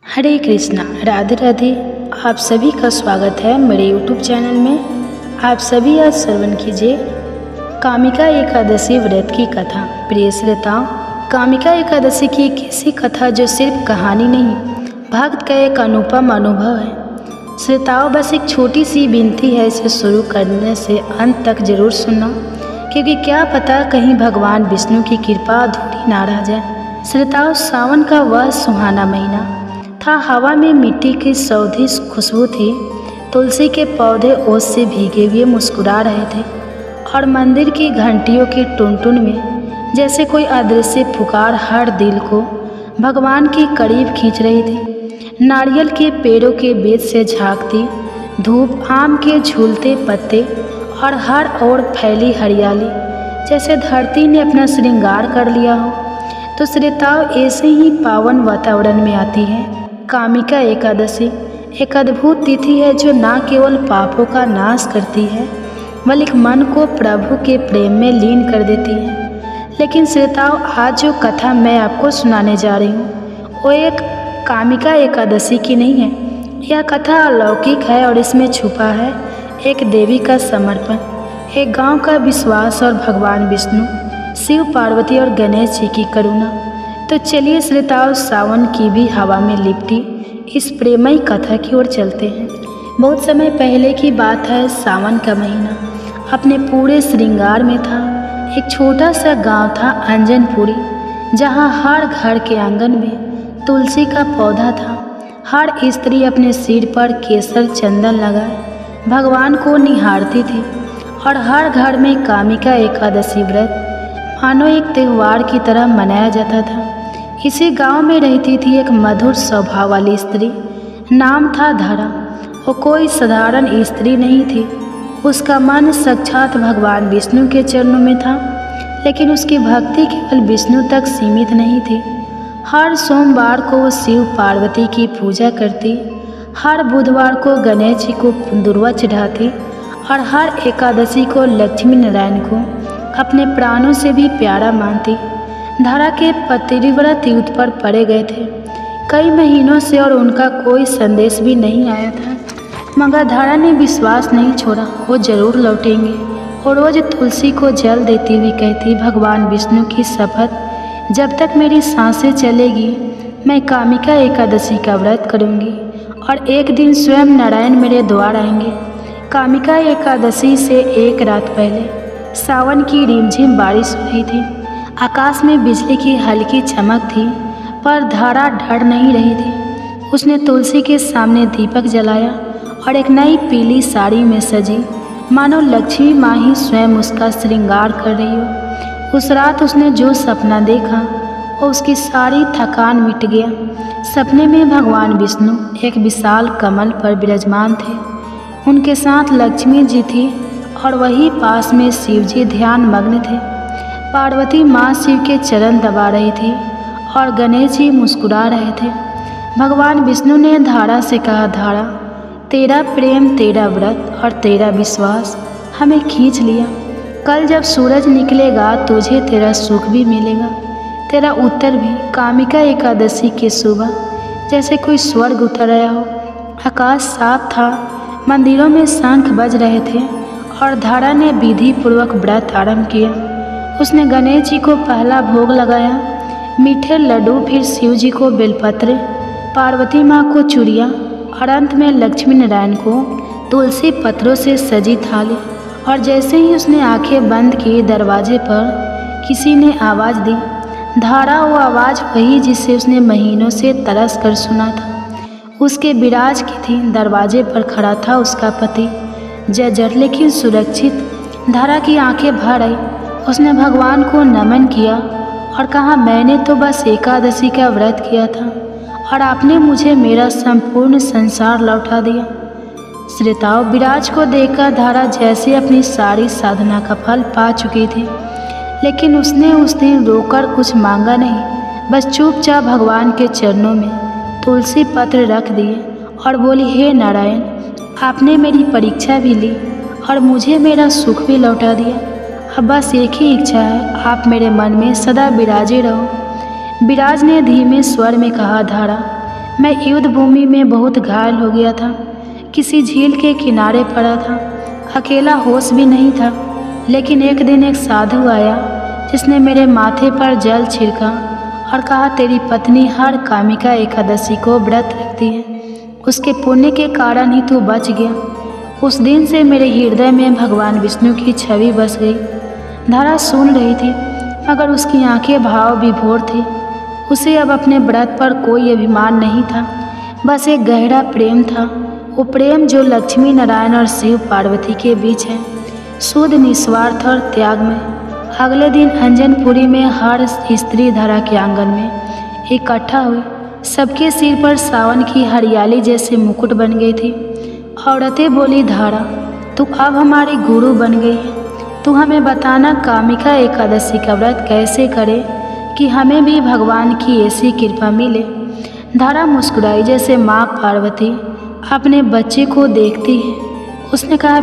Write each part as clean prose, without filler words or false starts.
हरे कृष्णा, राधे राधे। आप सभी का स्वागत है मेरे YouTube चैनल में। आप सभी आज श्रवण कीजिए कामिका एकादशी व्रत की कथा। प्रिय श्रोताओं, कामिका एकादशी की एक ऐसी कथा जो सिर्फ कहानी नहीं, भक्त का एक अनुपम अनुभव है। श्रोताओं, बस एक छोटी सी विनती है, इसे शुरू करने से अंत तक जरूर सुनना, क्योंकि क्या पता कहीं भगवान विष्णु की कृपा अधूरी ना रह जाए। श्रोताओं, सावन का वह सुहाना महीना था। हवा में मिट्टी की सौंधी खुशबू थी। तुलसी के पौधे ओस से भीगे हुए मुस्कुरा रहे थे और मंदिर की घंटियों के टुनटुन में जैसे कोई अदृश्य पुकार हर दिल को भगवान के करीब खींच रही थी। नारियल के पेड़ों के बीच से झांकती धूप, आम के झूलते पत्ते और हर ओर फैली हरियाली, जैसे धरती ने अपना श्रृंगार कर लिया हो। तो श्रोताओं, ऐसे ही पावन वातावरण में आती है कामिका एकादशी। एक अद्भुत तिथि है जो न केवल पापों का नाश करती है, बल्कि मन को प्रभु के प्रेम में लीन कर देती है। लेकिन श्रोताओं, आज जो कथा मैं आपको सुनाने जा रही हूँ वो एक कामिका एकादशी की नहीं है। यह कथा अलौकिक है और इसमें छुपा है एक देवी का समर्पण, एक गांव का विश्वास और भगवान विष्णु, शिव पार्वती और गणेश जी की करुणा। तो चलिए श्रोताओं, सावन की भी हवा में लिपटी इस प्रेमयी कथा की ओर चलते हैं। बहुत समय पहले की बात है। सावन का महीना अपने पूरे श्रृंगार में था। एक छोटा सा गांव था, अंजनपुरी, जहां हर घर के आंगन में तुलसी का पौधा था। हर स्त्री अपने सिर पर केसर चंदन लगाए भगवान को निहारती थी और हर घर में कामिका एकादशी व्रत मानो एक त्यौहार की तरह मनाया जाता था। इसी गांव में रहती थी एक मधुर स्वभाव वाली स्त्री, नाम था धारा। वो कोई साधारण स्त्री नहीं थी। उसका मन साक्षात भगवान विष्णु के चरणों में था, लेकिन उसकी भक्ति केवल विष्णु तक सीमित नहीं थी। हर सोमवार को वो शिव पार्वती की पूजा करती, हर बुधवार को गणेश जी को दुर्वा चढ़ाती और हर एकादशी को लक्ष्मी नारायण को अपने प्राणों से भी प्यारा मानती। धारा के पतिव्रत युद्ध पर पड़े गए थे कई महीनों से और उनका कोई संदेश भी नहीं आया था, मगर धारा ने विश्वास नहीं छोड़ा, वो जरूर लौटेंगे। और रोज तुलसी को जल देती हुई कहती, भगवान विष्णु की शपथ, जब तक मेरी सांसें चलेगी मैं कामिका एकादशी का व्रत करूंगी और एक दिन स्वयं नारायण मेरे द्वार आएंगे। कामिका एकादशी से एक रात पहले सावन की रिमझिम बारिश हो रही थी। आकाश में बिजली की हल्की चमक थी, पर धारा डर नहीं रही थी। उसने तुलसी के सामने दीपक जलाया और एक नई पीली साड़ी में सजी मानो लक्ष्मी माँ ही स्वयं उसका श्रृंगार कर रही हो। उस रात उसने जो सपना देखा वो उसकी सारी थकान मिट गया। सपने में भगवान विष्णु एक विशाल कमल पर विराजमान थे। उनके साथ लक्ष्मी जी थी और वही पास में शिव जी ध्यान मग्न थे। पार्वती माँ शिव के चरण दबा रही थी और गणेश जी मुस्कुरा रहे थे। भगवान विष्णु ने धारा से कहा, धारा, तेरा प्रेम, तेरा व्रत और तेरा विश्वास हमें खींच लिया। कल जब सूरज निकलेगा तुझे तेरा सुख भी मिलेगा, तेरा उत्तर भी। कामिका एकादशी की सुबह जैसे कोई स्वर्ग उतर आया हो। आकाश साफ था, मंदिरों में शंख बज रहे थे और धारा ने विधि पूर्वक व्रत आरंभ किया। उसने गणेश जी को पहला भोग लगाया, मीठे लड्डू, फिर शिव जी को बेलपत्र, पार्वती माँ को चूड़ियाँ और अंत में लक्ष्मी नारायण को तुलसी पत्रों से सजी थाली। और जैसे ही उसने आंखें बंद की, दरवाजे पर किसी ने आवाज़ दी। धारा वो आवाज़ वही जिसे उसने महीनों से तरस कर सुना था। उसके विराज की थी। दरवाजे पर खड़ा था उसका पति जर्जर लेकिन सुरक्षित। धारा की आंखें भर आई। उसने भगवान को नमन किया और कहा, मैंने तो बस एकादशी का व्रत किया था और आपने मुझे मेरा संपूर्ण संसार लौटा दिया। श्रोताओं, विराज को देखकर धारा जैसे अपनी सारी साधना का फल पा चुकी थी, लेकिन उसने उस दिन रोकर कुछ मांगा नहीं। बस चुपचाप भगवान के चरणों में तुलसी पत्र रख दिए और बोली, हे नारायण, आपने मेरी परीक्षा भी ली और मुझे मेरा सुख भी लौटा दिया। अब बस एक ही इच्छा है, आप मेरे मन में सदा विराजे रहो। विराज ने धीमे स्वर में कहा, धारा, मैं युद्ध भूमि में बहुत घायल हो गया था। किसी झील के किनारे पड़ा था, अकेला, होश भी नहीं था। लेकिन एक दिन एक साधु आया जिसने मेरे माथे पर जल छिड़का और कहा, तेरी पत्नी हर कामिका एकादशी को व्रत रखती है, उसके पुण्य के कारण ही तू बच गया। उस दिन से मेरे हृदय में भगवान विष्णु की छवि बस गई। धारा सुन रही थी मगर उसकी आंखें भाव विभोर थी। उसे अब अपने व्रत पर कोई अभिमान नहीं था, बस एक गहरा प्रेम था। वो प्रेम जो लक्ष्मी नारायण और शिव पार्वती के बीच है, शुद्ध, निस्वार्थ और त्याग में। अगले दिन अंजनपुरी में हर स्त्री धारा के आंगन में इकट्ठा हुई। सबके सिर पर सावन की हरियाली जैसे मुकुट बन गई थी। औरतें बोली, धारा तू अब हमारी गुरु बन गई है। तू हमें बताना कामिका एकादशी का व्रत कैसे करे कि हमें भी भगवान की ऐसी कृपा मिले। धारा मुस्कुराई जैसे माँ पार्वती अपने बच्चे को देखती है। उसने कहा,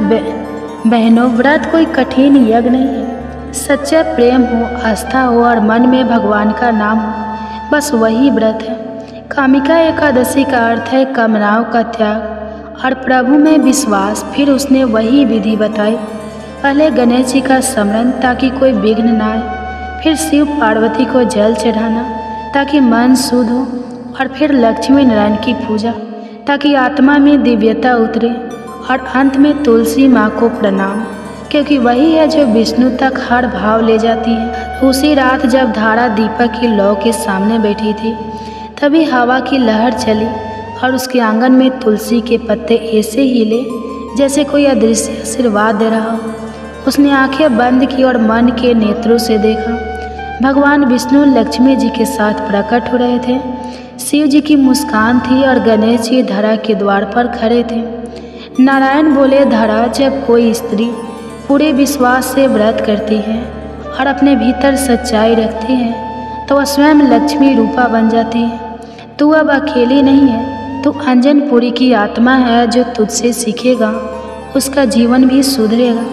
बहनों, व्रत कोई कठिन यज्ञ नहीं है। सच्चा प्रेम हो, आस्था हो और मन में भगवान का नाम हो, बस वही व्रत है। कामिका एकादशी का अर्थ है कामनाओं का त्याग और प्रभु में विश्वास। फिर उसने वही विधि बताई। पहले गणेश जी का स्मरण ताकि कोई विघ्न न आए, फिर शिव पार्वती को जल चढ़ाना ताकि मन शुद्ध हो, और फिर लक्ष्मी नारायण की पूजा ताकि आत्मा में दिव्यता उतरे, और अंत में तुलसी माँ को प्रणाम, क्योंकि वही है जो विष्णु तक हर भाव ले जाती है। उसी रात जब धारा दीपक की लौ के सामने बैठी थी, तभी हवा की लहर चली और उसके आंगन में तुलसी के पत्ते ऐसे हिले जैसे कोई अदृश्य आशीर्वाद दे रहा हो। उसने आंखें बंद की और मन के नेत्रों से देखा। भगवान विष्णु लक्ष्मी जी के साथ प्रकट हो रहे थे। शिव जी की मुस्कान थी और गणेश जी धरा के द्वार पर खड़े थे। नारायण बोले, धरा, जब कोई स्त्री पूरे विश्वास से व्रत करती है और अपने भीतर सच्चाई रखती है तो वह स्वयं लक्ष्मी रूपा बन जाती है। तू अब अकेली नहीं है, तू अंजनपुरी की आत्मा है। जो तुझसे सीखेगा उसका जीवन भी सुधरेगा।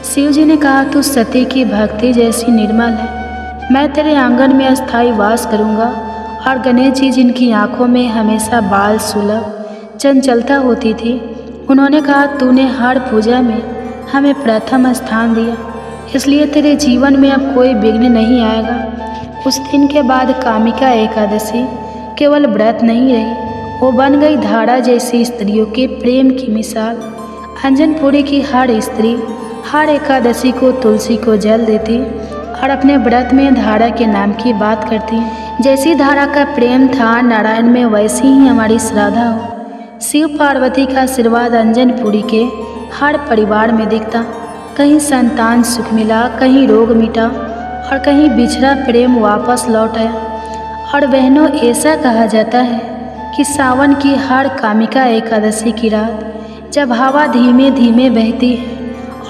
शिव जी ने कहा, तू सती की भक्ति जैसी निर्मल है। मैं तेरे आंगन में अस्थायी वास करूँगा। और गणेश जी, जिनकी आंखों में हमेशा बाल सुलभ चंचलता होती थी, उन्होंने कहा, तूने हर पूजा में हमें प्रथम स्थान दिया, इसलिए तेरे जीवन में अब कोई विघ्न नहीं आएगा। उस दिन के बाद कामिका एकादशी केवल व्रत नहीं रही, वो बन गई धारा जैसी स्त्रियों के प्रेम की मिसाल। अंजनपुरी की हर स्त्री हर एकादशी को तुलसी को जल देती और अपने व्रत में धारा के नाम की बात करती। जैसी धारा का प्रेम था नारायण में, वैसी ही हमारी श्रद्धा हो। शिव पार्वती का आशीर्वाद अंजनपुरी के हर परिवार में दिखता। कहीं संतान सुख मिला, कहीं रोग मिटा और कहीं बिछड़ा प्रेम वापस लौट आया। और बहनों, ऐसा कहा जाता है कि सावन की हर कामिका एकादशी की रात जब हवा धीमे धीमे बहती है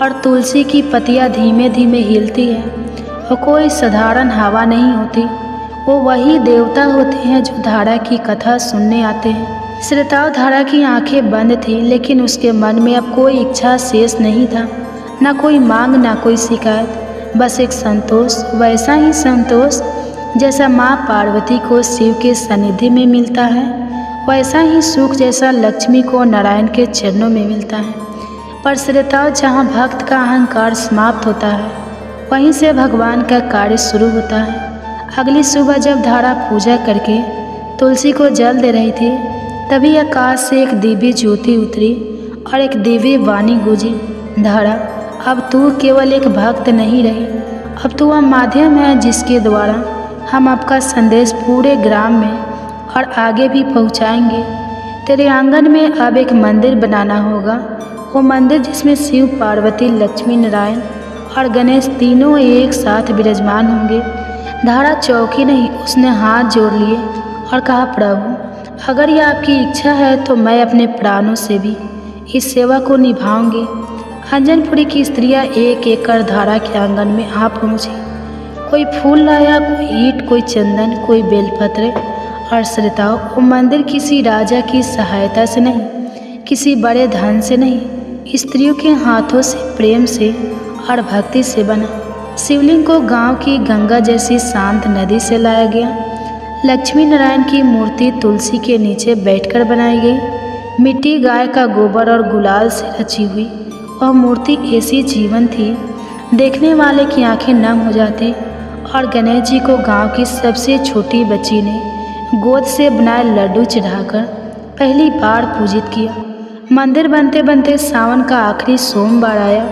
और तुलसी की पत्तियां धीमे धीमे हिलती है, वो कोई साधारण हवा नहीं होती, वो वही देवता होते हैं जो धारा की कथा सुनने आते हैं। श्रोताओं, धारा की आंखें बंद थी, लेकिन उसके मन में अब कोई इच्छा शेष नहीं था, ना कोई मांग, ना कोई शिकायत, बस एक संतोष। वैसा ही संतोष जैसा माँ पार्वती को शिव के सानिध्य में मिलता है, वैसा ही सुख जैसा लक्ष्मी को नारायण के चरणों में मिलता है। पर श्रोताओं, जहाँ भक्त का अहंकार समाप्त होता है, वहीं से भगवान का कार्य शुरू होता है। अगली सुबह जब धारा पूजा करके तुलसी को जल दे रही थी, तभी आकाश से एक दिव्य ज्योति उतरी और एक दिव्य वाणी गूंजी, धारा, अब तू केवल एक भक्त नहीं रही, अब तू वह माध्यम है जिसके द्वारा हम आपका संदेश पूरे ग्राम में और आगे भी पहुंचाएंगे। तेरे आंगन में अब एक मंदिर बनाना होगा, वो मंदिर जिसमें शिव पार्वती, लक्ष्मी नारायण और गणेश तीनों एक साथ विराजमान होंगे। धारा चौकी नहीं, उसने हाथ जोड़ लिए और कहा, प्रभु, अगर यह आपकी इच्छा है तो मैं अपने प्राणों से भी इस सेवा को निभाऊंगी। अंजनपुरी की स्त्रियां एक एक कर धारा के आंगन में आ पहुंची। कोई फूल लाया, कोई ईंट, कोई चंदन, कोई बेलपत्र। और श्रोताओं, वो मंदिर किसी राजा की सहायता से नहीं, किसी बड़े धन से नहीं, स्त्रियों के हाथों से, प्रेम से और भक्ति से बना। शिवलिंग को गांव की गंगा जैसी शांत नदी से लाया गया। लक्ष्मी नारायण की मूर्ति तुलसी के नीचे बैठकर बनाई गई। मिट्टी, गाय का गोबर और गुलाल से रची हुई वह मूर्ति ऐसी जीवन थी, देखने वाले की आंखें नम हो जाती। और गणेश जी को गांव की सबसे छोटी बच्ची ने गोद से बनाए लड्डू चढ़ाकर पहली बार पूजित किया। मंदिर बनते बनते सावन का आखिरी सोमवार आया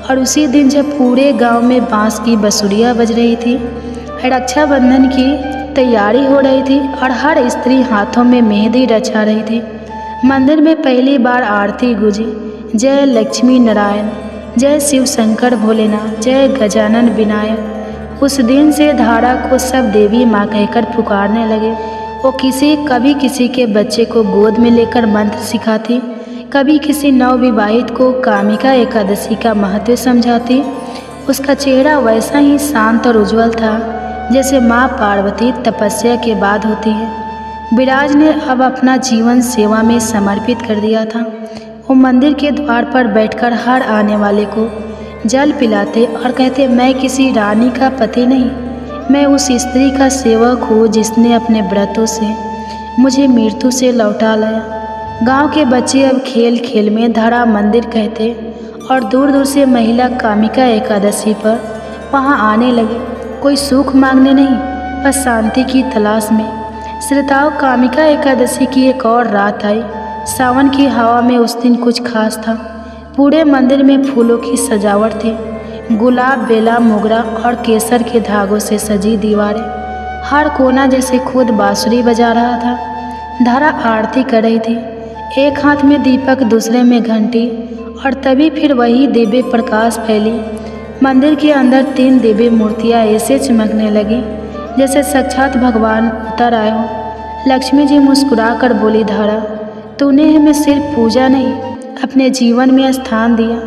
और उसी दिन जब पूरे गांव में बांस की बंसुरियां बज रही थी, रक्षाबंधन की तैयारी हो रही थी और हर स्त्री हाथों में मेहंदी रचा रही थी, मंदिर में पहली बार आरती गूंजी। जय लक्ष्मी नारायण, जय शिव शंकर भोलेनाथ, जय गजानन विनायक। उस दिन से धारा को सब देवी माँ कहकर पुकारने लगे। वो कभी किसी के बच्चे को गोद में लेकर मंत्र सिखाती, कभी किसी नवविवाहित को कामिका एकादशी का महत्व समझाती। उसका चेहरा वैसा ही शांत और उज्जवल था जैसे माँ पार्वती तपस्या के बाद होती है। विराज ने अब अपना जीवन सेवा में समर्पित कर दिया था। वो मंदिर के द्वार पर बैठकर हर आने वाले को जल पिलाते और कहते, मैं किसी रानी का पति नहीं, मैं उस स्त्री का सेवक हूँ जिसने अपने व्रतों से मुझे मृत्यु से लौटा लाया। गांव के बच्चे अब खेल खेल में धरा मंदिर कहते और दूर दूर से महिला कामिका एकादशी पर वहाँ आने लगे, कोई सुख मांगने नहीं, बस शांति की तलाश में। श्रोताओं, कामिका एकादशी की एक और रात आई। सावन की हवा में उस दिन कुछ खास था। पूरे मंदिर में फूलों की सजावट थी, गुलाब, बेला, मोगरा और केसर के धागों से सजी दीवारें। हर कोना जैसे खुद बांसुरी बजा रहा था। धारा आरती कर रही थी, एक हाथ में दीपक, दूसरे में घंटी। और तभी फिर वही दिव्य प्रकाश फैली। मंदिर के अंदर 3 दिव्य मूर्तियाँ ऐसे चमकने लगी जैसे साक्षात भगवान उतर आए हों। लक्ष्मी जी मुस्कुरा कर बोली, धारा, तूने हमें सिर्फ पूजा नहीं, अपने जीवन में स्थान दिया।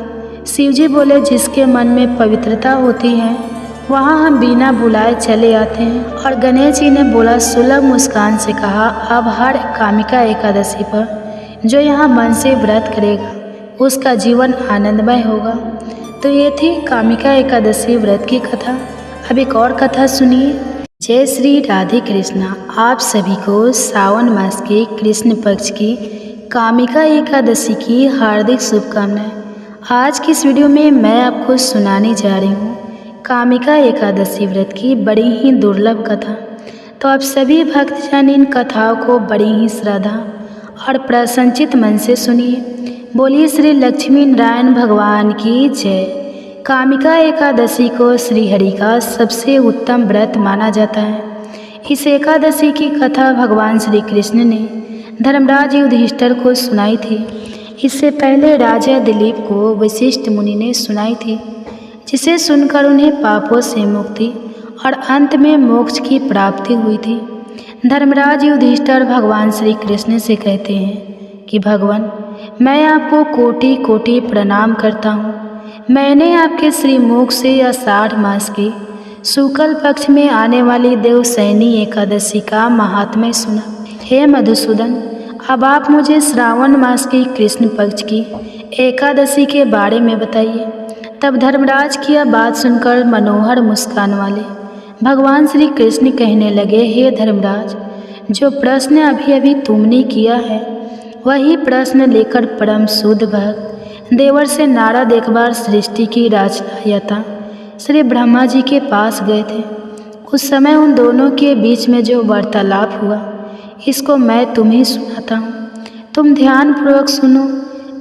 शिवजी बोले, जिसके मन में पवित्रता होती है वहाँ हम बिना बुलाए चले आते हैं। और गणेश जी ने बोला, सुलभ मुस्कान से कहा, अब हर कामिका एकादशी पर जो यहाँ मन से व्रत करेगा उसका जीवन आनंदमय होगा। तो ये थी कामिका एकादशी व्रत की कथा। अब एक और कथा सुनिए। जय श्री राधे कृष्णा। आप सभी को सावन मास के कृष्ण पक्ष की कामिका एकादशी की हार्दिक शुभकामनाएं। आज की इस वीडियो में मैं आपको सुनाने जा रही हूँ कामिका एकादशी व्रत की बड़ी ही दुर्लभ कथा। तो आप सभी भक्तजन इन कथाओं को बड़ी ही श्रद्धा और प्रसन्नचित मन से सुनिए। बोलिए श्री लक्ष्मी नारायण भगवान की जय। कामिका एकादशी को श्रीहरि का सबसे उत्तम व्रत माना जाता है। इस एकादशी की कथा भगवान श्री कृष्ण ने धर्मराज युधिष्ठिर को सुनाई थी। इससे पहले राजा दिलीप को वशिष्ठ मुनि ने सुनाई थी, जिसे सुनकर उन्हें पापों से मुक्ति और अंत में मोक्ष की प्राप्ति हुई थी। धर्मराज युधिष्ठिर भगवान श्री कृष्ण से कहते हैं कि भगवान, मैं आपको कोटि कोटि प्रणाम करता हूँ। मैंने आपके श्रीमुख से आषाढ़ मास के शुक्ल पक्ष में आने वाली देवशयनी एकादशी का महात्म्य सुना। हे मधुसूदन, अब आप मुझे श्रावण मास की कृष्ण पक्ष की एकादशी के बारे में बताइए। तब धर्मराज की यह बात सुनकर मनोहर मुस्कान वाले भगवान श्री कृष्ण कहने लगे, हे धर्मराज, जो प्रश्न अभी अभी तुमने किया है वही प्रश्न लेकर परम शुद्ध भक्त देवर्षि नारद एक बार सृष्टि की रचना यथा श्री ब्रह्मा जी के पास गए थे। उस समय उन दोनों के बीच में जो वार्तालाप हुआ, इसको मैं तुम्हें सुनाता हूँ, तुम ध्यानपूर्वक सुनो।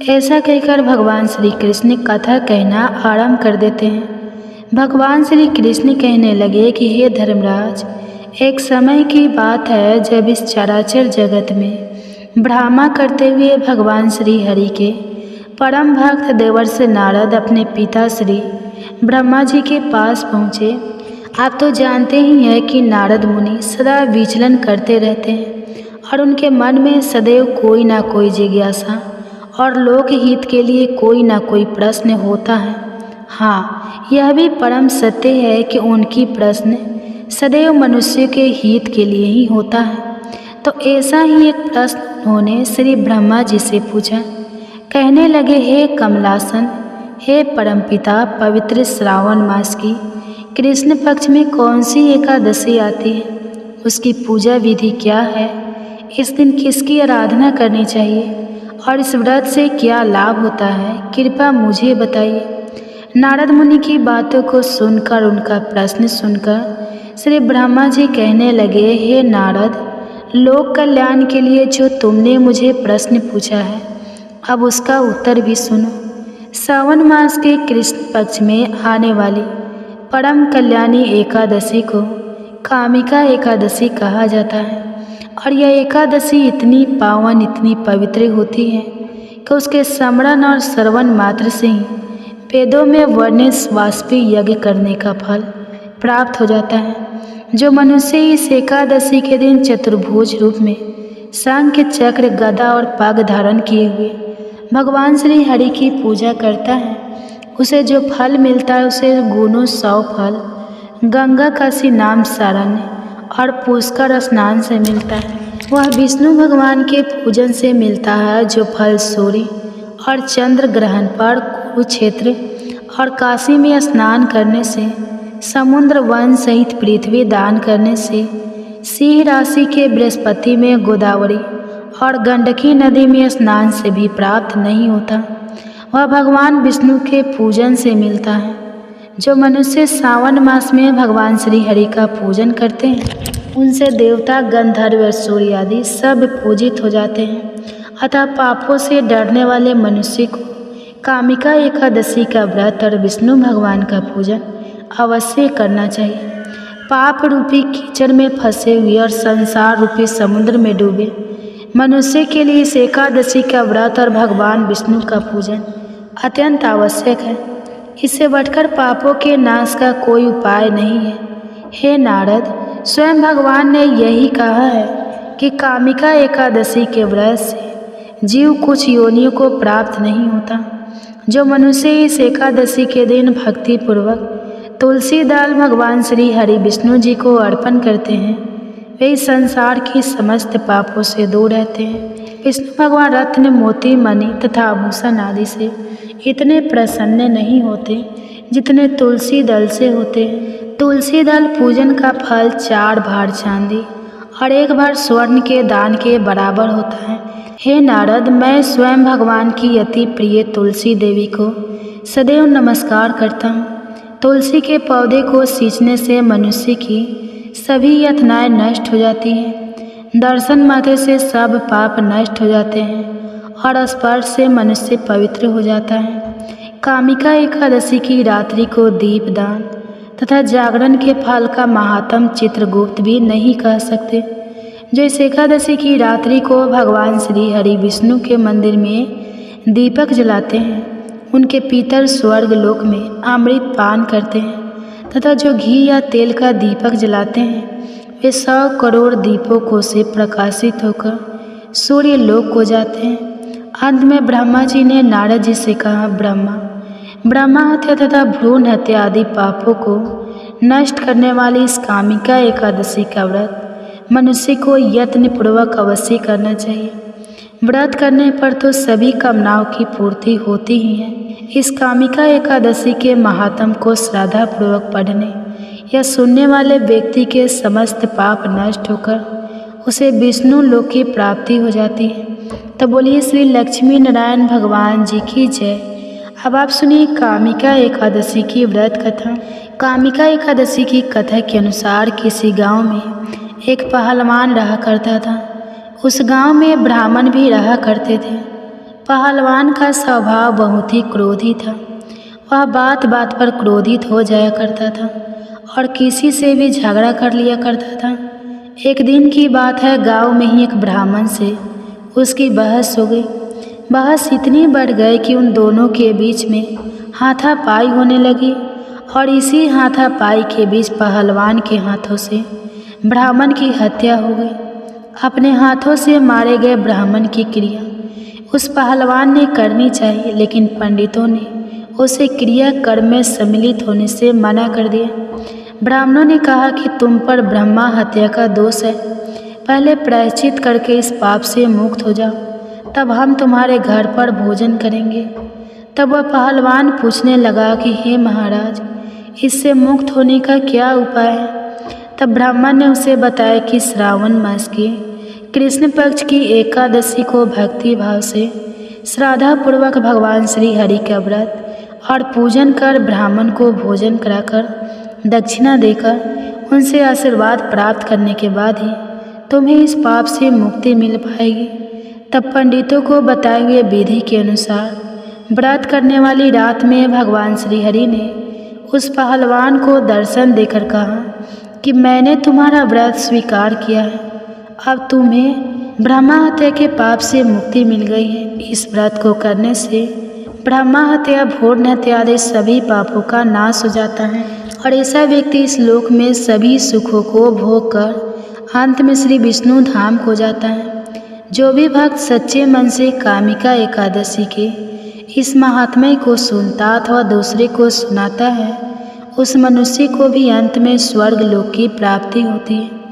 ऐसा कहकर भगवान श्री कृष्ण कथा कहना आरंभ कर देते हैं। भगवान श्री कृष्ण कहने लगे कि हे धर्मराज, एक समय की बात है जब इस चराचर जगत में ब्रह्मा करते हुए भगवान श्री हरि के परम भक्त देवर्षि नारद अपने पिता श्री ब्रह्मा जी के पास पहुँचे। आप तो जानते ही हैं कि नारद मुनि सदा विचलन करते रहते हैं और उनके मन में सदैव कोई ना कोई जिज्ञासा और लोकहित के लिए कोई ना कोई प्रश्न होता है। हाँ, यह भी परम सत्य है कि उनकी प्रश्न सदैव मनुष्य के हित के लिए ही होता है। तो ऐसा ही एक प्रश्न उन्होंने श्री ब्रह्मा जी से पूछा। कहने लगे, हे कमलासन, हे परमपिता, पवित्र श्रावण मास की कृष्ण पक्ष में कौन सी एकादशी आती है? उसकी पूजा विधि क्या है, इस दिन किसकी आराधना करनी चाहिए और इस व्रत से क्या लाभ होता है, कृपया मुझे बताइए। नारद मुनि की बातों को सुनकर, उनका प्रश्न सुनकर श्री ब्रह्मा जी कहने लगे, हे नारद, लोक कल्याण के लिए जो तुमने मुझे प्रश्न पूछा है, अब उसका उत्तर भी सुनो। सावन मास के कृष्ण पक्ष में आने वाली परम कल्याणी एकादशी को कामिका एकादशी कहा जाता है और यह एकादशी इतनी पावन, इतनी पवित्र होती है कि उसके स्मरण और श्रवण मात्र से ही वेदों में वर्णित वाजपेयी यज्ञ करने का फल प्राप्त हो जाता है। जो मनुष्य इस एकादशी के दिन चतुर्भुज रूप में शंख, चक्र, गदा और पग धारण किए हुए भगवान श्री हरि की पूजा करता है, उसे जो फल मिलता है उसे गुणों 100 फल गंगा काशी नाम सारण्य और पुष्कर स्नान से मिलता है। वह विष्णु भगवान के पूजन से मिलता है, जो फल सूर्य और चंद्र ग्रहण पर, कुरुक्षेत्र और काशी में स्नान करने से, समुद्र वन सहित पृथ्वी दान करने से, सिंह राशि के बृहस्पति में, गोदावरी और गंडकी नदी में स्नान से भी प्राप्त नहीं होता। वह भगवान विष्णु के पूजन से मिलता है। जो मनुष्य सावन मास में भगवान श्री हरि का पूजन करते हैं, उनसे देवता, गंधर्व, सूर्य आदि सब पूजित हो जाते हैं। अतः पापों से डरने वाले मनुष्य को कामिका एकादशी का व्रत और विष्णु भगवान का पूजन अवश्य करना चाहिए। पाप रूपी कीचड़ में फंसे हुए और संसार रूपी समुद्र में डूबे मनुष्य के लिए इस एकादशी का व्रत और भगवान विष्णु का पूजन अत्यंत आवश्यक है। इससे बढ़कर पापों के नाश का कोई उपाय नहीं है। हे नारद, स्वयं भगवान ने यही कहा है कि कामिका एकादशी के व्रत से जीव कुछ योनियों को प्राप्त नहीं होता। जो मनुष्य इस एकादशी के दिन भक्ति पूर्वक तुलसी दाल भगवान श्री हरि विष्णु जी को अर्पण करते हैं, वे इस संसार की समस्त पापों से दूर रहते हैं। विष्णु भगवान रत्न, मोती, मणि तथा आभूषण आदि से इतने प्रसन्न नहीं होते जितने तुलसी दल से होते हैं। तुलसी दल पूजन का फल 4 भार चांदी और 1 भार स्वर्ण के दान के बराबर होता है। हे नारद, मैं स्वयं भगवान की अति प्रिय तुलसी देवी को सदैव नमस्कार करता हूँ। तुलसी के पौधे को सींचने से मनुष्य की सभी यातनाएं नष्ट हो जाती हैं। दर्शन मात्र से सब पाप नष्ट हो जाते हैं और स्पर्श से मनुष्य पवित्र हो जाता है। कामिका एकादशी की रात्रि को दीपदान तथा जागरण के फल का महात्म चित्रगुप्त भी नहीं कह सकते। जो इस एकादशी की रात्रि को भगवान श्री हरि विष्णु के मंदिर में दीपक जलाते हैं, उनके पितर स्वर्ग लोक में अमृत पान करते हैं तथा जो घी या तेल का दीपक जलाते हैं, वे 100 करोड़ दीपकों से प्रकाशित होकर सूर्य लोक को जाते हैं। अंत में ब्रह्मा जी ने नारद जी से कहा, ब्रह्मा हत्या तथा भ्रूण हत्या आदि पापों को नष्ट करने वाली इस कामिका एकादशी का व्रत मनुष्य को यत्नपूर्वक अवश्य करना चाहिए। व्रत करने पर तो सभी कामनाओं की पूर्ति होती ही है। इस कामिका एकादशी के महात्म को श्रद्धापूर्वक पढ़ने या सुनने वाले व्यक्ति के समस्त पाप नष्ट होकर उसे विष्णु लोक की प्राप्ति हो जाती है। तो बोलिए श्री लक्ष्मी नारायण भगवान जी की जय। अब आप सुनिए कामिका एकादशी की व्रत कथा। कामिका एकादशी की कथा के अनुसार किसी गांव में एक पहलवान रहा करता था। उस गांव में ब्राह्मण भी रहा करते थे। पहलवान का स्वभाव बहुत ही क्रोधी था। वह बात बात पर क्रोधित हो जाया करता था और किसी से भी झगड़ा कर लिया करता था। एक दिन की बात है, गांव में ही एक ब्राह्मण से उसकी बहस हो गई। बहस इतनी बढ़ गई कि उन दोनों के बीच में हाथापाई होने लगी और इसी हाथापाई के बीच पहलवान के हाथों से ब्राह्मण की हत्या हो गई। अपने हाथों से मारे गए ब्राह्मण की क्रिया उस पहलवान ने करनी चाहिए, लेकिन पंडितों ने उसे क्रिया कर्म में सम्मिलित होने से मना कर दिया। ब्राह्मणों ने कहा कि तुम पर ब्रह्मा हत्या का दोष है, पहले प्रायश्चित करके इस पाप से मुक्त हो जाओ, तब हम तुम्हारे घर पर भोजन करेंगे। तब वह पहलवान पूछने लगा कि हे महाराज, इससे मुक्त होने का क्या उपाय है? तब ब्राह्मण ने उसे बताया कि श्रावण मास के कृष्ण पक्ष की एकादशी को भक्ति भाव से श्रद्धापूर्वक भगवान श्री हरि का व्रत और पूजन कर ब्राह्मण को भोजन कराकर दक्षिणा देकर उनसे आशीर्वाद प्राप्त करने के बाद ही तुम्हें इस पाप से मुक्ति मिल पाएगी। तब पंडितों को बताए हुए विधि के अनुसार व्रत करने वाली रात में भगवान श्री हरि ने उस पहलवान को दर्शन देकर कहा कि मैंने तुम्हारा व्रत स्वीकार किया है, अब तुम्हें ब्रह्मा हत्या के पाप से मुक्ति मिल गई है। इस व्रत को करने से ब्रह्मा हत्या, भ्रूण हत्या आदि सभी पापों का नाश हो जाता है और ऐसा व्यक्ति इस लोक में सभी सुखों को भोग कर अंत में श्री विष्णु धाम को जाता है। जो भी भक्त सच्चे मन से कामिका एकादशी के इस महात्म्य को सुनता अथवा दूसरे को सुनाता है, उस मनुष्य को भी अंत में स्वर्ग लोक की प्राप्ति होती है।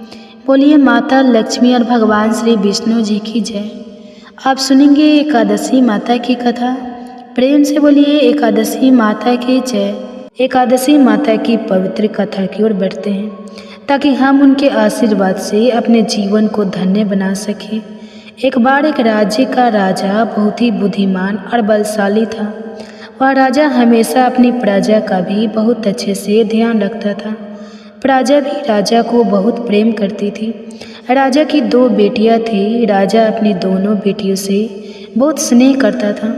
बोलिए माता लक्ष्मी और भगवान श्री विष्णु जी की जय। आप सुनेंगे एकादशी माता की कथा। प्रेम से बोलिए एकादशी माता की जय। एकादशी माता की पवित्र कथा की ओर बढ़ते हैं ताकि हम उनके आशीर्वाद से अपने जीवन को धन्य बना सकें। एक बार एक राज्य का राजा बहुत ही बुद्धिमान और बलशाली था। वह राजा हमेशा अपनी प्रजा का भी बहुत अच्छे से ध्यान रखता था। प्रजा भी राजा को बहुत प्रेम करती थी। राजा की 2 बेटियां थी। राजा अपनी दोनों बेटियों से बहुत स्नेह करता था।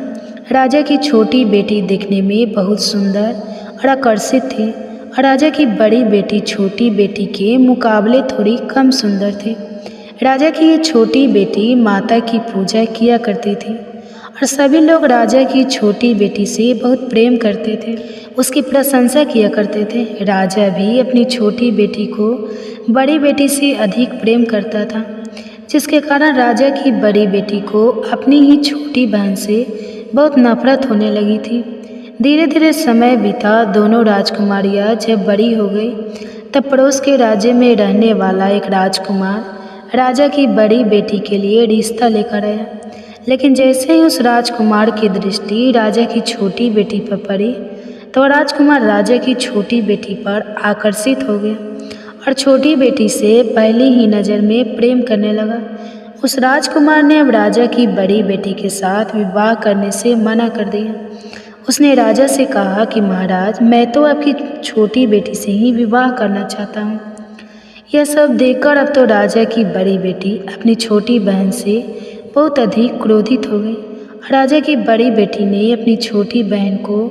राजा की छोटी बेटी दिखने में बहुत सुंदर और आकर्षित थी और राजा की बड़ी बेटी छोटी बेटी के मुकाबले थोड़ी कम सुंदर थी। राजा की ये छोटी बेटी माता की पूजा किया करती थी और सभी लोग राजा की छोटी बेटी से बहुत प्रेम करते थे, उसकी प्रशंसा किया करते थे। राजा भी अपनी छोटी बेटी को बड़ी बेटी से अधिक प्रेम करता था, जिसके कारण राजा की बड़ी बेटी को अपनी ही छोटी बहन से बहुत नफरत होने लगी थी। धीरे धीरे समय बीता। दोनों राजकुमारियाँ जब बड़ी हो गई तब पड़ोस के राज्य में रहने वाला एक राजकुमार राजा की बड़ी बेटी के लिए रिश्ता लेकर आया। लेकिन जैसे ही उस राजकुमार की दृष्टि राजा की छोटी बेटी पर पड़ी तो राजकुमार राजा की छोटी बेटी पर आकर्षित हो गया और छोटी बेटी से पहली ही नज़र में प्रेम करने लगा। उस राजकुमार ने अब राजा की बड़ी बेटी के साथ विवाह करने से मना कर दिया। उसने राजा से कहा कि महाराज, मैं तो आपकी छोटी बेटी से ही विवाह करना चाहता हूँ। यह सब देखकर अब तो राजा की बड़ी बेटी अपनी छोटी बहन से बहुत अधिक क्रोधित हो गई। राजा की बड़ी बेटी ने अपनी छोटी बहन को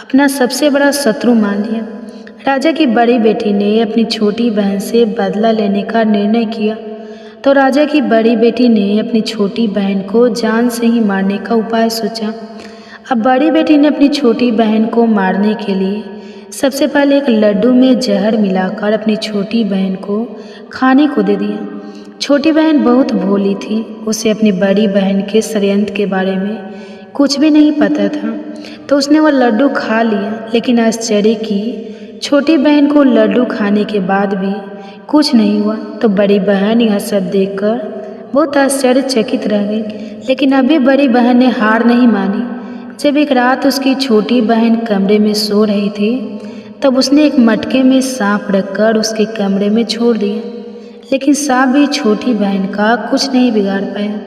अपना सबसे बड़ा शत्रु मान लिया। राजा की बड़ी बेटी ने अपनी छोटी बहन से बदला लेने का निर्णय किया तो राजा की बड़ी बेटी ने अपनी छोटी बहन को जान से ही मारने का उपाय सोचा। अब बड़ी बेटी ने अपनी छोटी बहन को मारने के लिए सबसे पहले एक लड्डू में जहर मिलाकर अपनी छोटी बहन को खाने को दे दिया। छोटी बहन बहुत भोली थी, उसे अपनी बड़ी बहन के षड्यंत्र के बारे में कुछ भी नहीं पता था, तो उसने वह लड्डू खा लिया। लेकिन आश्चर्य की छोटी बहन को लड्डू खाने के बाद भी कुछ नहीं हुआ, तो बड़ी बहन यह सब देखकर बहुत आश्चर्यचकित रह गई। लेकिन अभी बड़ी बहन ने हार नहीं मानी। जब एक रात उसकी छोटी बहन कमरे में सो रही थी तब उसने एक मटके में सांप रखकर उसके कमरे में छोड़ दिया। लेकिन सांप भी छोटी बहन का कुछ नहीं बिगाड़ पाया।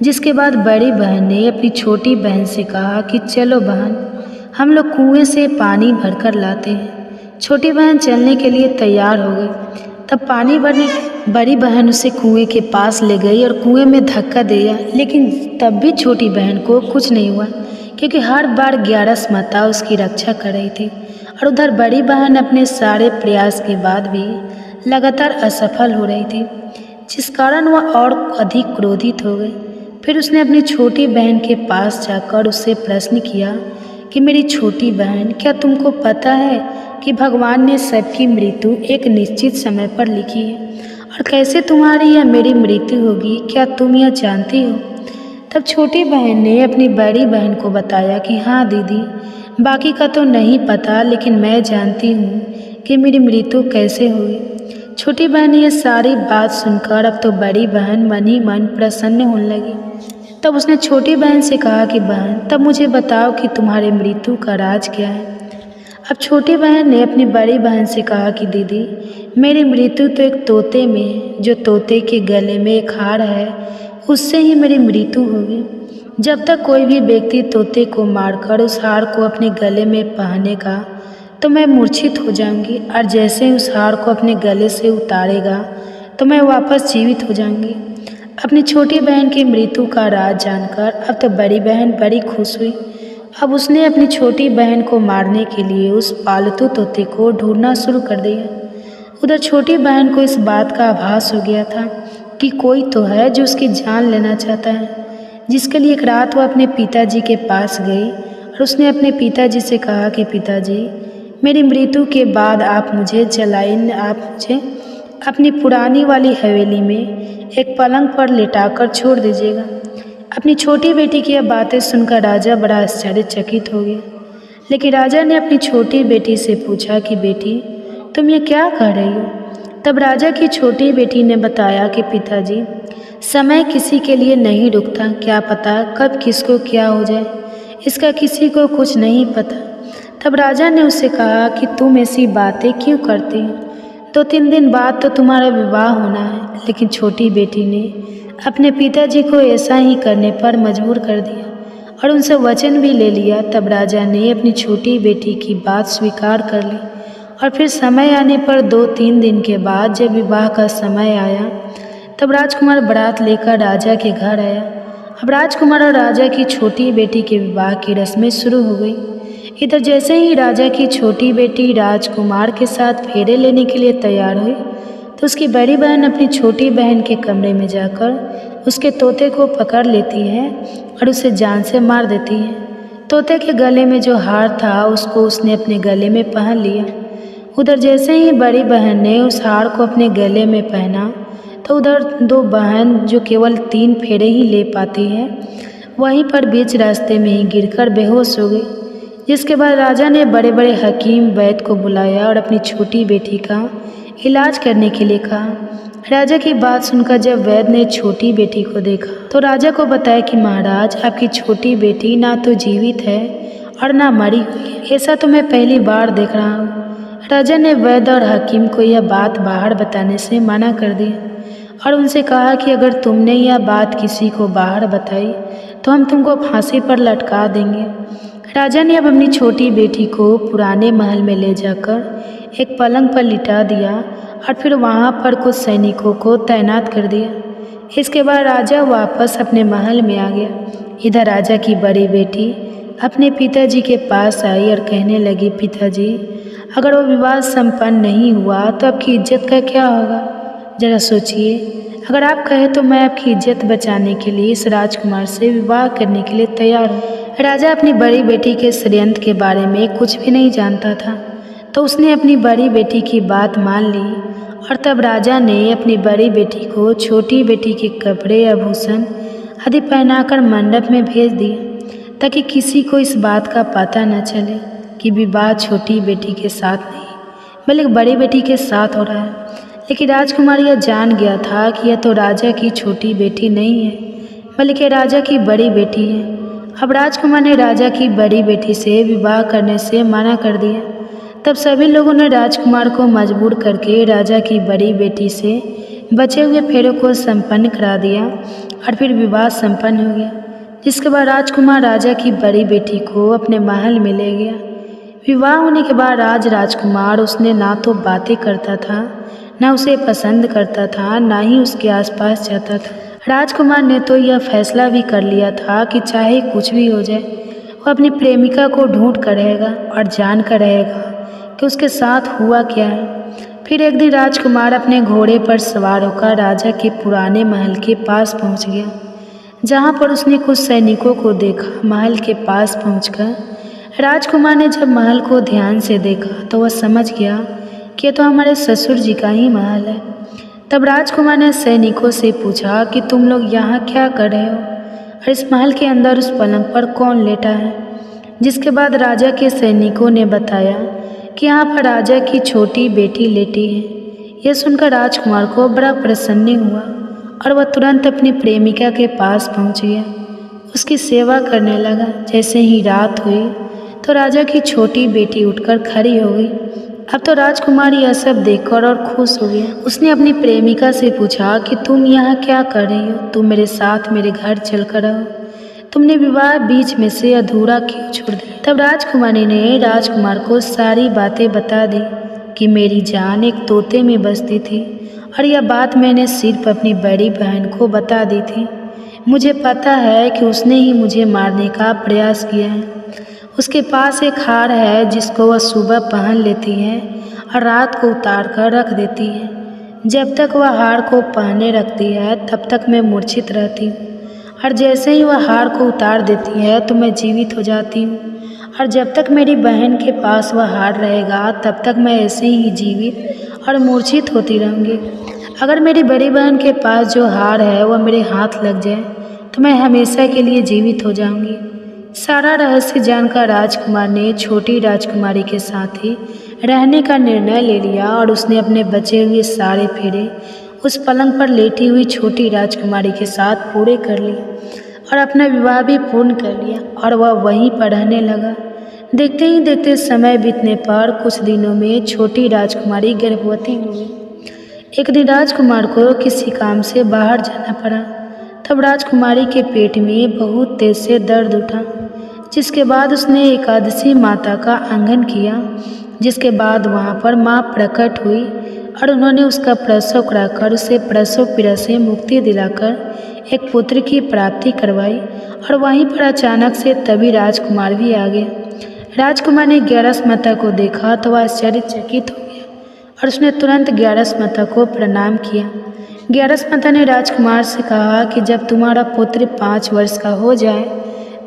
जिसके बाद बड़ी बहन ने अपनी छोटी बहन से कहा कि चलो बहन, हम लोग कुएं से पानी भरकर लाते हैं। छोटी बहन चलने के लिए तैयार हो गई। तब पानी भरने बड़ी बहन उसे कुएं के पास ले गई और कुएं में धक्का दिया। लेकिन तब भी छोटी बहन को कुछ नहीं हुआ, क्योंकि हर बार 11 माता उसकी रक्षा कर रही थी। और उधर बड़ी बहन अपने सारे प्रयास के बाद भी लगातार असफल हो रही थी, जिस कारण वह और अधिक क्रोधित हो गई। फिर उसने अपनी छोटी बहन के पास जाकर उससे प्रश्न किया कि मेरी छोटी बहन, क्या तुमको पता है कि भगवान ने सबकी मृत्यु एक निश्चित समय पर लिखी है, और कैसे तुम्हारी या मेरी मृत्यु होगी, क्या तुम यह जानती हो? तब छोटी बहन ने अपनी बड़ी बहन को बताया कि हाँ दीदी, बाकी का तो नहीं पता, लेकिन मैं जानती हूँ कि मेरी मृत्यु कैसे हुई। छोटी बहन ने यह सारी बात सुनकर अब तो बड़ी बहन मन ही मन प्रसन्न होने लगी। तब उसने छोटी बहन से कहा कि बहन, तब मुझे बताओ कि तुम्हारी मृत्यु का राज क्या है। अब छोटी बहन ने अपनी बड़ी बहन से कहा कि दीदी, मेरी मृत्यु तो एक तोते में है। जो तोते के गले में एक हार है, उससे ही मेरी मृत्यु होगी। जब तक कोई भी व्यक्ति तोते को मारकर उस हार को अपने गले में पहनेगा तो मैं मूर्छित हो जाऊंगी, और जैसे ही उस हार को अपने गले से उतारेगा तो मैं वापस जीवित हो जाऊंगी। अपनी छोटी बहन की मृत्यु का राज जानकर अब तो बड़ी बहन बड़ी खुश हुई। अब उसने अपनी छोटी बहन को मारने के लिए उस पालतू तोते को ढूंढना शुरू कर दिया। उधर छोटी बहन को इस बात का आभास हो गया था कि कोई तो है जो उसकी जान लेना चाहता है, जिसके लिए एक रात वह अपने पिताजी के पास गई और उसने अपने पिताजी से कहा कि पिताजी, मेरी मृत्यु के बाद आप मुझे अपनी पुरानी वाली हवेली में एक पलंग पर लिटाकर छोड़ दीजिएगा। अपनी छोटी बेटी की यह बातें सुनकर राजा बड़ा आश्चर्यचकित हो गया। लेकिन राजा ने अपनी छोटी बेटी से पूछा कि बेटी, तुम ये क्या कह रही हो? तब राजा की छोटी बेटी ने बताया कि पिताजी, समय किसी के लिए नहीं रुकता, क्या पता कब किसको क्या हो जाए, इसका किसी को कुछ नहीं पता। तब राजा ने उससे कहा कि तुम ऐसी बातें क्यों करती हो? 2-3 दिन बाद तो तुम्हारा विवाह होना है। लेकिन छोटी बेटी ने अपने पिताजी को ऐसा ही करने पर मजबूर कर दिया और उनसे वचन भी ले लिया। तब राजा ने अपनी छोटी बेटी की बात स्वीकार कर ली और फिर समय आने पर 2-3 दिन के बाद जब विवाह का समय आया तब राजकुमार बारात लेकर राजा के घर आया। अब राजकुमार और राजा की छोटी बेटी के विवाह की रस्में शुरू हो गई। इधर जैसे ही राजा की छोटी बेटी राजकुमार के साथ फेरे लेने के लिए तैयार हुई तो उसकी बड़ी बहन अपनी छोटी बहन के कमरे में जाकर उसके तोते को पकड़ लेती है और उसे जान से मार देती है। तोते के गले में जो हार था उसको उसने अपने गले में पहन लिया। उधर जैसे ही बड़ी बहन ने उस हार को अपने गले में पहना तो उधर 2 बहन जो केवल 3 फेरे ही ले पाती है, वहीं पर बीच रास्ते में ही गिरकर बेहोश हो गई। जिसके बाद राजा ने बड़े बड़े हकीम वैद्य को बुलाया और अपनी छोटी बेटी का इलाज करने के लिए कहा। राजा की बात सुनकर जब वैद्य ने छोटी बेटी को देखा तो राजा को बताया कि महाराज, आपकी छोटी बेटी ना तो जीवित है और ना मरी हुई है। ऐसा तो मैं पहली बार देख रहा हूँ। राजा ने वैद्य और हकीम को यह बात बाहर बताने से मना कर दिया और उनसे कहा कि अगर तुमने यह बात किसी को बाहर बताई तो हम तुमको फांसी पर लटका देंगे। राजा ने अब अपनी छोटी बेटी को पुराने महल में ले जाकर एक पलंग पर लिटा दिया और फिर वहाँ पर कुछ सैनिकों को तैनात कर दिया। इसके बाद राजा वापस अपने महल में आ गया। इधर राजा की बड़ी बेटी अपने पिताजी के पास आई और कहने लगी, पिताजी, अगर वो विवाह संपन्न नहीं हुआ तो आपकी इज्जत का क्या होगा? जरा सोचिए, अगर आप कहें तो मैं आपकी इज्जत बचाने के लिए इस राजकुमार से विवाह करने के लिए तैयार हूँ। राजा अपनी बड़ी बेटी के षड्यंत्र के बारे में कुछ भी नहीं जानता था, तो उसने अपनी बड़ी बेटी की बात मान ली और तब राजा ने अपनी बड़ी बेटी को छोटी बेटी के कपड़े, आभूषण आदि पहनाकर मंडप में भेज दिया ताकि किसी को इस बात का पता न चले कि विवाह छोटी बेटी के साथ नहीं बल्कि बड़ी बेटी के साथ हो रहा है। लेकिन राजकुमार यह जान गया था कि यह तो राजा की छोटी बेटी नहीं है बल्कि राजा की बड़ी बेटी है। अब राजकुमार ने राजा की बड़ी बेटी से विवाह करने से मना कर दिया। तब सभी लोगों ने राजकुमार को मजबूर करके राजा की बड़ी बेटी से बचे हुए फेरों को संपन्न करा दिया और फिर विवाह संपन्न हो गया। जिसके बाद राजकुमार राजा की बड़ी बेटी को अपने महल में ले गया। विवाह होने के बाद राजकुमार उसने ना तो बातें करता था, ना उसे पसंद करता था, ना ही उसके आसपास जाता था। राजकुमार ने तो यह फैसला भी कर लिया था कि चाहे कुछ भी हो जाए वो अपनी प्रेमिका को ढूंढ कर रहेगा और जान कर रहेगा कि उसके साथ हुआ क्या है। फिर एक दिन राजकुमार अपने घोड़े पर सवार होकर राजा के पुराने महल के पास पहुंच गया, जहां पर उसने कुछ सैनिकों को देखा। महल के पास पहुंचकर राजकुमार ने जब महल को ध्यान से देखा तो वह समझ गया कि तो हमारे ससुर जी का ही महल है। तब राजकुमार ने सैनिकों से पूछा कि तुम लोग यहाँ क्या कर रहे हो और इस महल के अंदर उस पलंग पर कौन लेटा है? जिसके बाद राजा के सैनिकों ने बताया कि यहाँ पर राजा की छोटी बेटी लेटी है। यह सुनकर राजकुमार को बड़ा प्रसन्न हुआ और वह तुरंत अपनी प्रेमिका के पास पहुँच गया, उसकी सेवा करने लगा। जैसे ही रात हुई तो राजा की छोटी बेटी उठकर खड़ी हो गई। अब तो राजकुमार यह सब देखकर और खुश हो गया। उसने अपनी प्रेमिका से पूछा कि तुम यहाँ क्या कर रही हो? तुम मेरे साथ मेरे घर चलकर आओ। तुमने विवाह बीच में से अधूरा क्यों छोड़ दिया? तब राजकुमारी ने राजकुमार को सारी बातें बता दी कि मेरी जान एक तोते में बसती थी और यह बात मैंने सिर्फ अपनी बड़ी बहन को बता दी थी। मुझे पता है कि उसने ही मुझे मारने का प्रयास किया है। उसके पास एक हार है जिसको वह सुबह पहन लेती है और रात को उतार कर रख देती है। जब तक वह हार को पहने रखती है तब तक मैं मूर्छित रहती हूँ, और जैसे ही वह हार को उतार देती है तो मैं जीवित हो जाती हूँ। और जब तक मेरी बहन के पास वह हार रहेगा तब तक मैं ऐसे ही जीवित और मूर्छित होती रहूँगी। अगर मेरी बड़ी बहन के पास जो हार है वह मेरे हाथ लग जाए तो मैं हमेशा के लिए जीवित हो जाऊँगी। सारा रहस्य जानकर राजकुमार ने छोटी राजकुमारी के साथ ही रहने का निर्णय ले लिया और उसने अपने बचे हुए सारे फेरे उस पलंग पर लेटी हुई छोटी राजकुमारी के साथ पूरे कर लिए और अपना विवाह भी पूर्ण कर लिया और वह वहीं पर रहने लगा। देखते ही देखते समय बीतने पर कुछ दिनों में छोटी राजकुमारी गर्भवती हो गई। एक दिन राजकुमार को किसी काम से बाहर जाना पड़ा। तब राजकुमारी के पेट में बहुत तेज से दर्द उठा, जिसके बाद उसने एकादशी माता का आंगन किया। जिसके बाद वहाँ पर माँ प्रकट हुई और उन्होंने उसका प्रसव कराकर उसे प्रसव पीड़ा से मुक्ति दिलाकर एक पुत्र की प्राप्ति करवाई। और वहीं पर अचानक से तभी राजकुमार भी आ गया। राजकुमार ने ग्यारस माता को देखा तो वह आश्चर्यचकित हो गया और उसने तुरंत ग्यारस माता को प्रणाम किया। ग्यारस माता ने राजकुमार से कहा कि जब तुम्हारा पुत्र 5 वर्ष का हो जाए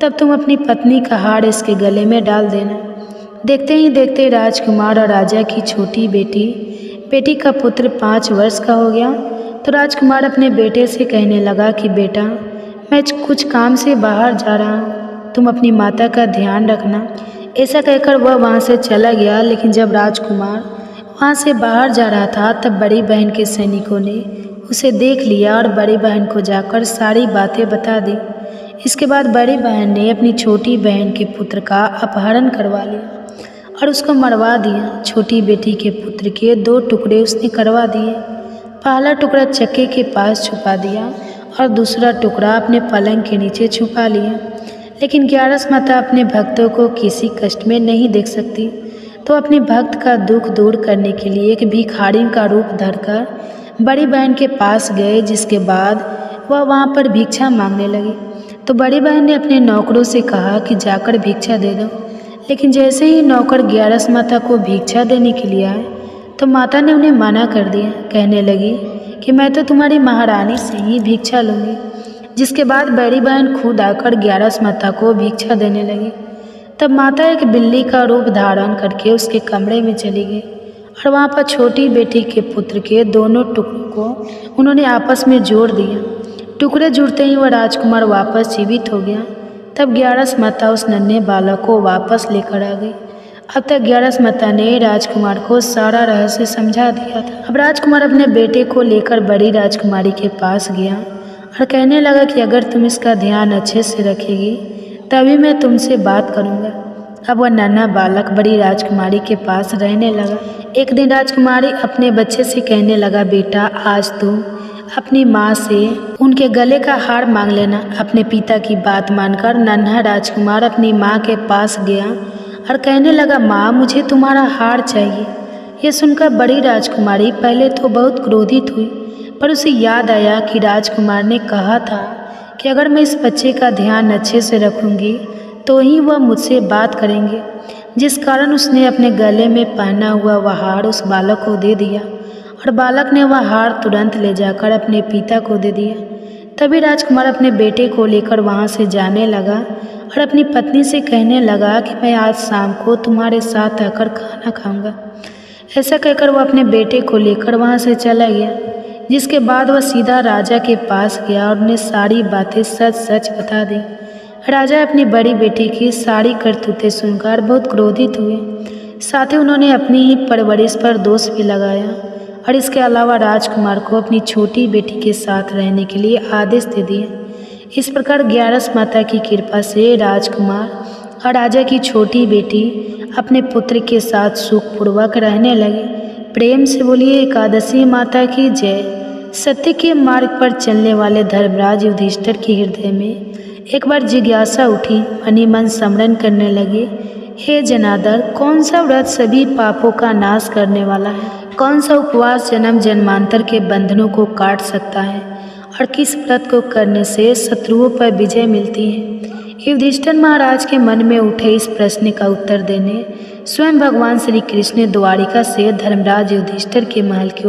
तब तुम अपनी पत्नी का हार इसके गले में डाल देना। देखते ही देखते राजकुमार और राजा की छोटी बेटी का पुत्र 5 वर्ष का हो गया। तो राजकुमार अपने बेटे से कहने लगा कि बेटा, मैं कुछ काम से बाहर जा रहा हूँ, तुम अपनी माता का ध्यान रखना। ऐसा कहकर वह वहाँ से चला गया। लेकिन जब राजकुमार वहाँ से बाहर जा रहा था तब बड़ी बहन के सैनिकों ने उसे देख लिया और बड़ी बहन को जाकर सारी बातें बता दी। इसके बाद बड़ी बहन ने अपनी छोटी बहन के पुत्र का अपहरण करवा लिया और उसको मरवा दिया। छोटी बेटी के पुत्र के 2 टुकड़े उसने करवा दिए। पहला टुकड़ा चक्के के पास छुपा दिया और दूसरा टुकड़ा अपने पलंग के नीचे छुपा लिया। लेकिन ग्यारस माता अपने भक्तों को किसी कष्ट में नहीं देख सकती, तो अपने भक्त का दुख दूर करने के लिए एक भिखारी का रूप धरकर बड़ी बहन के पास गए। जिसके बाद वह वहाँ पर भिक्षा मांगने लगी। तो बड़ी बहन ने अपने नौकरों से कहा कि जाकर भिक्षा दे दो। लेकिन जैसे ही नौकर ग्यारस माता को भिक्षा देने के लिए आए तो माता ने उन्हें मना कर दिया। कहने लगी कि मैं तो तुम्हारी महारानी से ही भिक्षा लूँगी। जिसके बाद बड़ी बहन खुद आकर ग्यारस माता को भिक्षा देने लगी। तब माता एक बिल्ली का रूप धारण करके उसके कमरे में चली गई और वहाँ पर छोटी बेटी के पुत्र के दोनों टुकड़ों को उन्होंने आपस में जोड़ दिया। टुकड़े जुड़ते ही वह राजकुमार वापस जीवित हो गया। तब ग्यारस माता उस नन्हे बालक को वापस लेकर आ गई। अब तक ग्यारस माता ने राजकुमार को सारा रहस्य समझा दिया था। अब राजकुमार अपने बेटे को लेकर बड़ी राजकुमारी के पास गया और कहने लगा कि अगर तुम इसका ध्यान अच्छे से रखेगी तभी मैं तुमसे बात करूँगा। अब वह नन्हा बालक बड़ी राजकुमारी के पास रहने लगा। एक दिन राजकुमारी अपने बच्चे से कहने लगा, बेटा आज तुम अपनी माँ से उनके गले का हार मांग लेना। अपने पिता की बात मानकर नन्हा राजकुमार अपनी माँ के पास गया और कहने लगा, माँ मुझे तुम्हारा हार चाहिए। यह सुनकर बड़ी राजकुमारी पहले तो बहुत क्रोधित हुई, पर उसे याद आया कि राजकुमार ने कहा था कि अगर मैं इस बच्चे का ध्यान अच्छे से रखूँगी तो ही वह मुझसे बात करेंगे। जिस कारण उसने अपने गले में पहना हुआ वह हार उस बालक को दे दिया और बालक ने वह हार तुरंत ले जाकर अपने पिता को दे दिया। तभी राजकुमार अपने बेटे को लेकर वहाँ से जाने लगा और अपनी पत्नी से कहने लगा कि मैं आज शाम को तुम्हारे साथ आकर खाना खाऊंगा। ऐसा कहकर वह अपने बेटे को लेकर वहाँ से चला गया। जिसके बाद वह सीधा राजा के पास गया और उन्हें सारी बातें सच सच बता दी। राजा अपनी बड़ी बेटी की सारी करतूतें सुनकर बहुत क्रोधित हुए। साथ ही उन्होंने अपनी ही परवरिश पर दोष भी लगाया और इसके अलावा राजकुमार को अपनी छोटी बेटी के साथ रहने के लिए आदेश दे दिए। इस प्रकार ग्यारस माता की कृपा से राजकुमार और राजा की छोटी बेटी अपने पुत्र के साथ सुखपूर्वक रहने लगे। प्रेम से बोलिए एकादशी माता की जय। सत्य के मार्ग पर चलने वाले धर्मराज युधिष्ठिर के हृदय में एक बार जिज्ञासा उठी। मनी मन स्मरण करने लगे, हे जनार्दन, कौन सा व्रत सभी पापों का नाश करने वाला है? कौन सा उपवास जन्म जन्मांतर के बंधनों को काट सकता है? और किस व्रत को करने से शत्रुओं पर विजय मिलती है? युधिष्ठिर महाराज के मन में उठे इस प्रश्न का उत्तर देने स्वयं भगवान श्री कृष्ण द्वारिका से धर्मराज युधिष्ठिर के महल की ओर